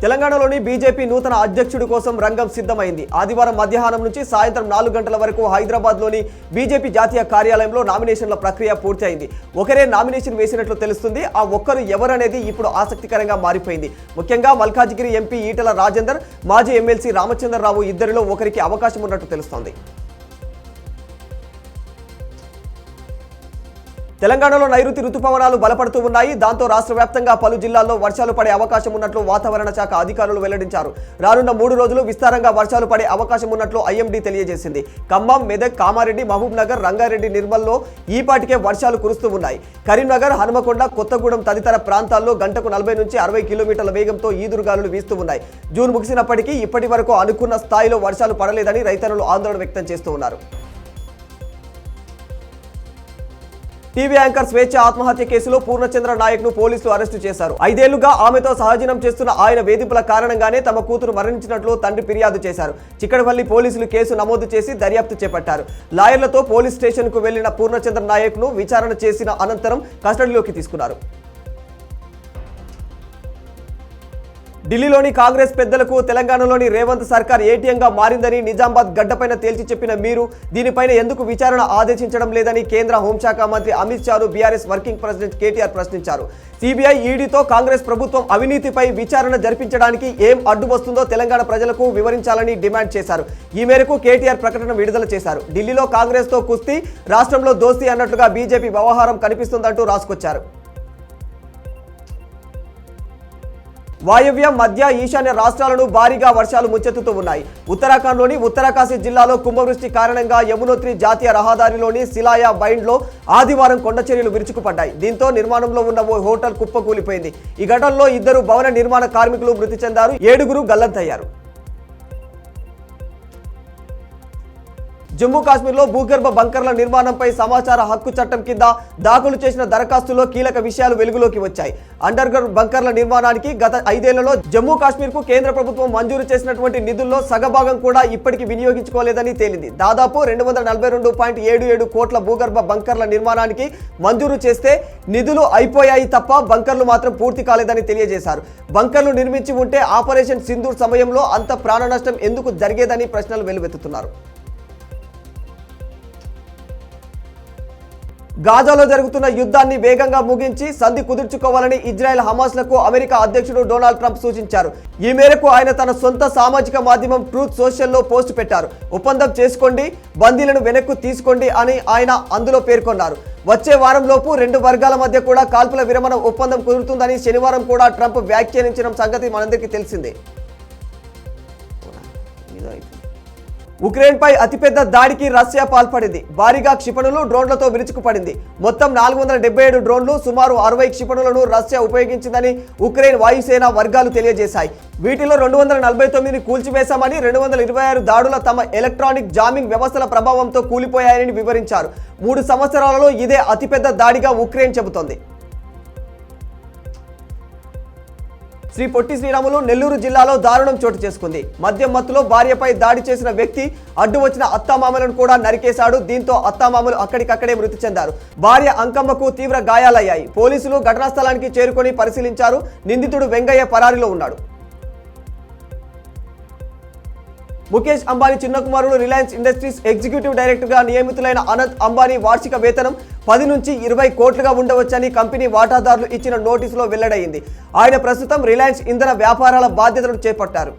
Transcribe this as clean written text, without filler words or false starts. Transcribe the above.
తెలంగాణలోని బీజేపీ నూతన అధ్యక్షుడి కోసం రంగం సిద్ధమైంది. ఆదివారం మధ్యాహ్నం నుంచి సాయంత్రం 4 గంటల వరకు హైదరాబాద్లోని బీజేపీ జాతీయ కార్యాలయంలో నామినేషన్ల ప్రక్రియ పూర్తయింది. ఒకరే నామినేషన్ వేసినట్లు తెలుస్తుంది. ఆ ఒక్కరు ఎవరనేది ఇప్పుడు ఆసక్తికరంగా మారిపోయింది. ముఖ్యంగా మల్కాజిగిరి ఎంపీ ఈటల రాజేందర్, మాజీ ఎమ్మెల్సీ రామచంద్రరావు ఇద్దరిలో ఒకరికి అవకాశం ఉన్నట్టు తెలుస్తోంది. తెలంగాణలో నైరుతి రుతుపవనాలు బలపడుతూ ఉన్నాయి. దాంతో రాష్ట్ర వ్యాప్తంగా పలు జిల్లాల్లో వర్షాలు పడే అవకాశం ఉన్నట్లు వాతావరణ శాఖ అధికారులు వెల్లడించారు. రానున్న 3 రోజులు విస్తారంగా వర్షాలు పడే అవకాశం ఉన్నట్లు ఐఎండీ తెలియజేసింది. ఖమ్మం, మెదక్, కామారెడ్డి, మహబూబ్ నగర్, రంగారెడ్డి, నిర్మల్లో ఈపాటికే వర్షాలు కురుస్తూ ఉన్నాయి. కరీంనగర్, హనుమకొండ, కొత్తగూడెం తదితర ప్రాంతాల్లో గంటకు 40 నుంచి 60 కిలోమీటర్ల వేగంతో ఈదురుగాలులు వీస్తూ ఉన్నాయి. జూన్ ముగిసినప్పటికీ ఇప్పటి వరకు అనుకున్న స్థాయిలో వర్షాలు పడలేదని రైతన్నలు ఆందోళన వ్యక్తం చేస్తూ ఉన్నారు. టీవీ యాంకర్ స్వేచ్ఛ ఆత్మహత్య కేసులో పూర్ణచంద్ర నాయక్ను పోలీసులు అరెస్టు చేశారు. 5 ఏళ్లుగా ఆమెతో సహజీవనం చేస్తున్న ఆయన వేధింపుల కారణంగానే తమ కూతురు మరణించినట్లు తండ్రి ఫిర్యాదు చేశారు. చిక్కడపల్లి పోలీసులు కేసు నమోదు చేసి దర్యాప్తు చేపట్టారు. లాయర్లతో పోలీస్ స్టేషన్కు వెళ్లిన పూర్ణచంద్ర నాయక్ను విచారణ చేసిన అనంతరం కస్టడీలోకి తీసుకున్నారు. ఢిల్లీలోని కాంగ్రెస్ పెద్దలకు తెలంగాణలోని రేవంత్ సర్కార్ ఏటీఎంగా మారిందని నిజామాబాద్ గడ్డపైన తేల్చి చెప్పిన మీరు దీనిపైన ఎందుకు విచారణ ఆదేశించడం లేదని కేంద్ర హోంశాఖ మంత్రి అమిత్ షాను బీఆర్ఎస్ వర్కింగ్ ప్రెసిడెంట్ కేటీఆర్ ప్రశ్నించారు. సిబిఐ, ఈడీతో కాంగ్రెస్ ప్రభుత్వం అవినీతిపై విచారణ జరిపించడానికి ఏం అడ్డు వస్తుందో తెలంగాణ ప్రజలకు వివరించాలని డిమాండ్ చేశారు. ఈ మేరకు కేటీఆర్ ప్రకటన విడుదల చేశారు. ఢిల్లీలో కాంగ్రెస్తో కుస్తీ, రాష్ట్రంలో దోస్తీ అన్నట్లుగా బీజేపీ వ్యవహారం కనిపిస్తుందంటూ రాసుకొచ్చారు. వాయవ్య, మధ్య, ఈశాన్య రాష్ట్రాలను భారీగా వర్షాలు ముంచెత్తుతూ ఉన్నాయి. ఉత్తరాఖండ్లోని ఉత్తరకాశీ జిల్లాలో కుంభవృష్టి కారణంగా యమునోత్రి జాతీయ రహదారిలోని సిలాయా బైండ్లో ఆదివారం కొండచర్యలు విరుచుకుపడ్డాయి. దీంతో నిర్మాణంలో ఉన్న ఓ హోటల్ కుప్పకూలిపోయింది. ఈ ఘటనలో 2 భవన నిర్మాణ కార్మికులు మృతి చెందారు. 7గురు గల్లంతయ్యారు. జమ్మూ కాశ్మీర్లో భూగర్భ బంకర్ల నిర్మాణంపై సమాచార హక్కు చట్టం కింద దాఖలు చేసిన దరఖాస్తులో కీలక విషయాలు వెలుగులోకి వచ్చాయి. అండర్గ్రౌండ్ బంకర్ల నిర్మాణానికి గత 5 ఏళ్లలో జమ్మూ కాశ్మీర్కు కేంద్ర ప్రభుత్వం మంజూరు చేసినటువంటి నిధుల్లో సగభాగం కూడా ఇప్పటికీ వినియోగించుకోలేదని తేలింది. దాదాపు 242.77 కోట్ల భూగర్భ బంకర్ల నిర్మాణానికి మంజూరు చేస్తే నిధులు అయిపోయాయి తప్ప బంకర్లు మాత్రం పూర్తి కాలేదని తెలియజేశారు. బంకర్లు నిర్మించి ఉంటే ఆపరేషన్ సింధూర్ సమయంలో అంత ప్రాణ నష్టం ఎందుకు జరిగేదని ప్రశ్నలు వెల్లువెత్తుతున్నారు. గాజాలో జరుగుతున్న యుద్ధాన్ని వేగంగా ముగించి సంధి కుదుర్చుకోవాలని ఇజ్రాయెల్, హమాస్లకు అమెరికా అధ్యక్షుడు డొనాల్డ్ ట్రంప్ సూచించారు. ఈ మేరకు ఆయన తన సొంత సామాజిక మాధ్యమం ట్రూత్ సోషల్లో పోస్ట్ పెట్టారు. ఒప్పందం చేసుకోండి, బందీలను వెనక్కు తీసుకోండి అని ఆయన అందులో పేర్కొన్నారు. వచ్చే వారంలోపు 2 వర్గాల మధ్య కూడా కాల్పుల విరమణ ఒప్పందం కుదురుతుందని శనివారం కూడా ట్రంప్ వ్యాఖ్యానించిన సంగతి మనందరికీ తెలిసిందే. ఉక్రెయిన్పై అతిపెద్ద దాడికి రష్యా పాల్పడింది. భారీగా క్షిపణులు, డ్రోన్లతో విరుచుకుపడింది. మొత్తం 477 డ్రోన్లు, సుమారు 60 క్షిపణులను రష్యా ఉపయోగించిందని ఉక్రెయిన్ వాయుసేన వర్గాలు తెలియజేశాయి. వీటిలో 249ని కూల్చివేశామని, 226 దాడుల తమ ఎలక్ట్రానిక్ జామింగ్ వ్యవస్థల ప్రభావంతో కూలిపోయాయని వివరించారు. 3 సంవత్సరాలలో ఇదే అతిపెద్ద దాడిగా ఉక్రెయిన్ చెబుతోంది. శ్రీ పొట్టి శ్రీరాములు నెల్లూరు జిల్లాలో దారుణం చోటు చేసుకుంది. మద్యం మత్తులో భార్యపై దాడి చేసిన వ్యక్తి అడ్డు వచ్చిన అత్తామామలను కూడా నరికేశాడు. దీంతో అత్తామామలు అక్కడికక్కడే మృతి చెందారు. భార్య అంకమ్మకు తీవ్ర గాయాలయ్యాయి. పోలీసులు ఘటనా స్థలానికి చేరుకొని పరిశీలించారు. నిందితుడు వెంగయ్య పరారీలో ఉన్నాడు. ముఖేష్ అంబానీ చిన్న కుమారుడు రిలయన్స్ ఇండస్ట్రీస్ ఎగ్జిక్యూటివ్ డైరెక్టర్గా నియమితులైన అనంత్ అంబానీ వార్షిక వేతనం 10 నుంచి 20 కోట్లుగా ఉండవచ్చని కంపెనీ వాటాదారులు ఇచ్చిన నోటీసులో వెల్లడైంది. ఆయన ప్రస్తుతం రిలయన్స్ ఇంధన వ్యాపారాల బాధ్యతలను చేపట్టారు.